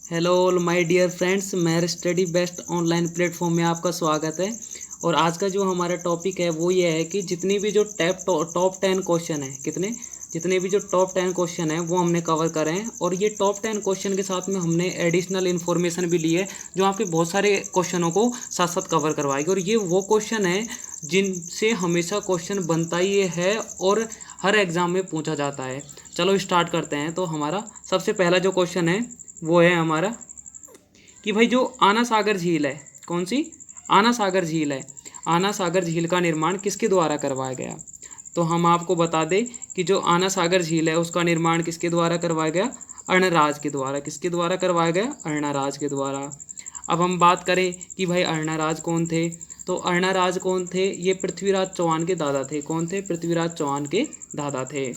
Hello all my dear friends, मेरे study best online platform में आपका स्वागत है। और आज का जो हमारा टॉपिक है वो ये है कि जितनी भी जो टॉप 10 क्वेश्चन है, जितने भी जो टॉप 10 क्वेश्चन है वो हमने कवर करे हैं। और ये टॉप 10 क्वेश्चन के साथ में हमने एडिशनल इन्फॉर्मेशन भी ली है जो आपके बहुत सारे क्वेश्चनों को साथ साथ कवर करवाएगी। और ये वो क्वेश्चन है जिनसे हमेशा क्वेश्चन बनता ही है और हर एग्ज़ाम में पूछा जाता है। चलो स्टार्ट करते हैं। तो हमारा सबसे पहला जो क्वेश्चन है वो है हमारा कि भाई जो आना सागर झील है, कौन सी आना सागर झील है, आना सागर झील का निर्माण किसके द्वारा करवाया गया। तो हम आपको बता दें कि जो आना सागर झील है उसका निर्माण किसके द्वारा करवाया गया, अर्णराज के द्वारा। किसके द्वारा करवाया गया, अर्णराज के द्वारा। अब हम बात करें कि भाई अर्णराज कौन थे, तो अर्णराज कौन थे, ये पृथ्वीराज चौहान के दादा थे। कौन थे, पृथ्वीराज चौहान के दादा थे।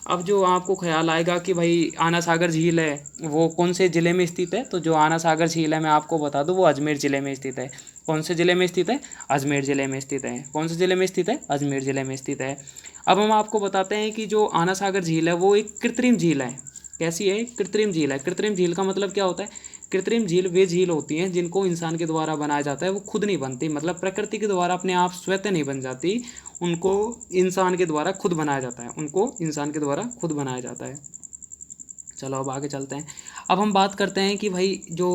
अब जो आपको ख्याल आएगा कि भाई आना सागर झील है वो कौन से ज़िले में स्थित है, तो जो आना सागर झील है मैं आपको बता दूं वो अजमेर ज़िले में स्थित है। कौन से ज़िले में स्थित है, अजमेर ज़िले में स्थित है। कौन से ज़िले में स्थित है, अजमेर ज़िले में स्थित है। अब हम आपको बताते हैं कि जो आना सागर झील है वो एक कृत्रिम झील है। कैसी है, कृत्रिम झील है। कृत्रिम झील का मतलब क्या होता है, कृत्रिम झील वे झील होती हैं जिनको इंसान के द्वारा बनाया जाता है, वो खुद नहीं बनती, मतलब प्रकृति के द्वारा अपने आप स्वतः नहीं बन जाती, उनको इंसान के द्वारा खुद बनाया जाता है, उनको इंसान के द्वारा खुद बनाया जाता है। चलो अब आगे चलते हैं। अब हम बात करते हैं कि भाई जो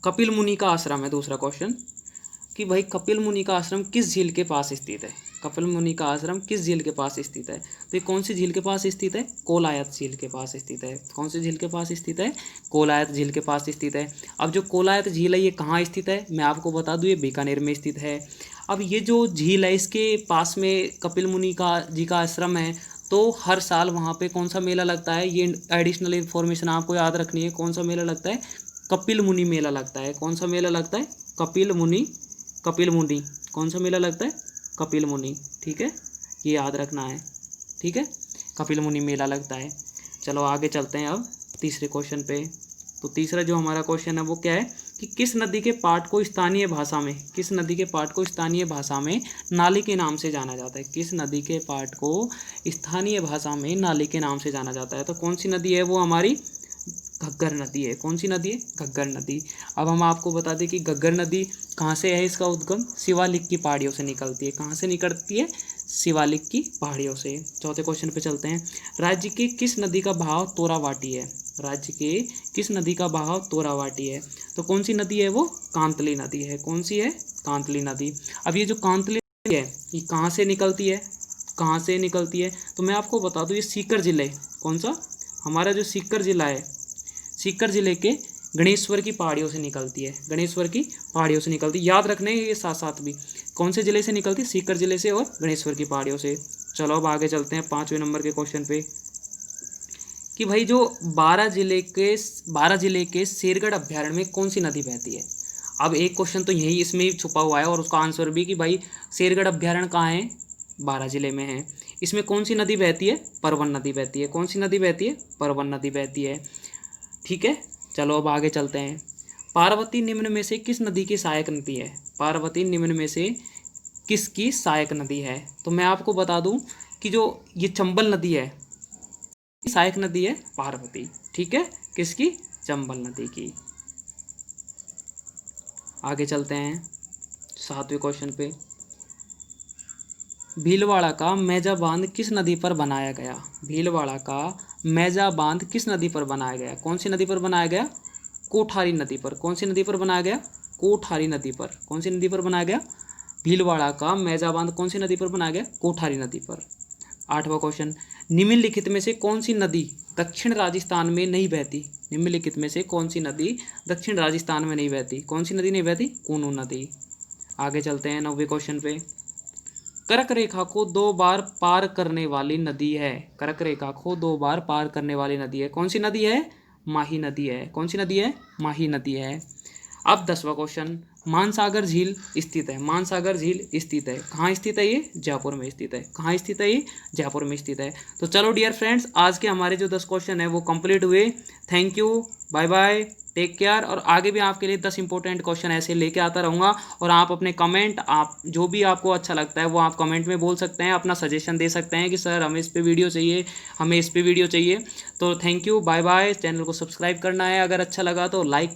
कपिल मुनि का आश्रम है, दूसरा क्वेश्चन कि भाई कपिल मुनि का आश्रम किस झील के पास स्थित है। कपिल मुनि का आश्रम किस झील के पास स्थित है, तो ये कौन सी झील के पास स्थित है, कोलायत झील के पास स्थित है। कौन सी झील के पास स्थित है, कोलायत झील के पास स्थित है। अब जो कोलायत झील है ये कहाँ स्थित है, मैं आपको बता दूँ ये बीकानेर में स्थित है। अब ये जो झील है इसके पास में कपिल मुनि का जी का आश्रम है, तो हर साल वहाँ पे कौन सा मेला लगता है, ये एडिशनल इन्फॉर्मेशन आपको याद रखनी है। कौन सा मेला लगता है, कपिल मुनि मेला लगता है। कौन सा मेला लगता है, कपिल मुनि, कपिल मुनि। कौन सा मेला लगता है, कपिल मुनि। ठीक है, ये याद रखना है। ठीक है, कपिल मुनि मेला लगता है। चलो आगे चलते हैं अब तीसरे क्वेश्चन पे। तो तीसरा जो हमारा क्वेश्चन है वो क्या है कि किस नदी के पाठ को स्थानीय भाषा में, किस नदी के पाठ को स्थानीय भाषा में नाली के नाम से जाना जाता है। किस नदी के पाठ को स्थानीय भाषा में नाली के नाम से जाना जाता है। तो कौन सी नदी है वो हमारी घग्गर नदी है। कौन सी नदी है, घग्गर नदी। अब हम आपको बता दें कि घग्गर नदी कहाँ से है, इसका उद्गम शिवालिक की पहाड़ियों से निकलती है। कहाँ से निकलती है, शिवालिक की पहाड़ियों से। चौथे क्वेश्चन पे चलते हैं। राज्य के किस नदी का बहाव तोरावाटी है। राज्य के किस नदी का बहाव तोरावाटी है। तो कौन सी नदी है वो, कांतली नदी है। कौन सी है, कांतली नदी। अब ये जो कांतली नदी है ये कहाँ से निकलती है, कहाँ से निकलती है, तो मैं आपको बता दूँ ये सीकर जिले, कौन सा, हमारा जो सीकर जिला है, सीकर जिले के गणेश्वर की पहाड़ियों से निकलती है। गणेश्वर की पहाड़ियों से निकलती है, याद रखने ये साथ साथ भी कौन से जिले से निकलती है, सीकर जिले से और गणेश्वर की पहाड़ियों से। चलो अब आगे चलते हैं पाँचवें नंबर के क्वेश्चन पे कि भाई जो बारह जिले के शेरगढ़ अभ्यारण्य में कौन सी नदी बहती है। अब एक क्वेश्चन तो यही इसमें ही छुपा हुआ है और उसका आंसर भी कि भाई शेरगढ़ अभ्यारण्य कहाँ है, 12 जिले में है। इसमें कौन सी नदी बहती है, परवन नदी बहती है। कौन सी नदी बहती है, परवन नदी बहती है। ठीक है, चलो अब आगे चलते हैं। पार्वती निम्न में से किस नदी की सहायक नदी है। पार्वती निम्न में से किसकी सहायक नदी है, तो मैं आपको बता दूं कि जो ये चंबल नदी है, सहायक नदी है पार्वती। ठीक है, किसकी, चंबल नदी की। आगे चलते हैं सातवें क्वेश्चन पे। भीलवाड़ा का मैजा बांध किस नदी पर बनाया गया। भीलवाड़ा का मैजा बांध किस नदी पर बनाया गया। कौन सी नदी पर बनाया गया, कोठारी नदी पर। कौन सी नदी पर बनाया गया, कोठारी नदी पर। कौन सी नदी पर बनाया गया, भीलवाड़ा का मैजा बांध कौन सी नदी पर बनाया गया, कोठारी नदी पर। आठवां क्वेश्चन, निम्नलिखित में से कौन सी नदी दक्षिण राजस्थान में नहीं बहती। निम्नलिखित में से कौन सी नदी दक्षिण राजस्थान में नहीं बहती। कौन सी नदी नहीं बहती, कूनू नदी। आगे चलते हैं 9वें क्वेश्चन पे। कर्क रेखा को 2 बार पार करने वाली नदी है। कर्क रेखा को 2 बार पार करने वाली नदी है। कौन सी नदी है, माही नदी है। कौन सी नदी है, माही नदी है। अब 10वां क्वेश्चन, मानसागर झील स्थित है। मानसागर झील स्थित है, कहाँ स्थित है ये, जयपुर में स्थित है। कहाँ स्थित है ये, जयपुर में स्थित है। तो चलो डियर फ्रेंड्स, आज के हमारे जो 10 क्वेश्चन है वो कंप्लीट हुए। Thank you, bye bye. Take care. और आगे भी आपके लिए 10 इंपॉर्टेंट क्वेश्चन ऐसे लेके आता रहूँगा। और आप अपने कमेंट, आप जो भी आपको अच्छा लगता है वो आप कमेंट में बोल सकते हैं, अपना सजेशन दे सकते हैं कि सर हमें इस पे वीडियो चाहिए, हमें इस पे वीडियो चाहिए। तो thank you, bye bye. Channel को सब्सक्राइब करना है, अगर अच्छा लगा तो लाइक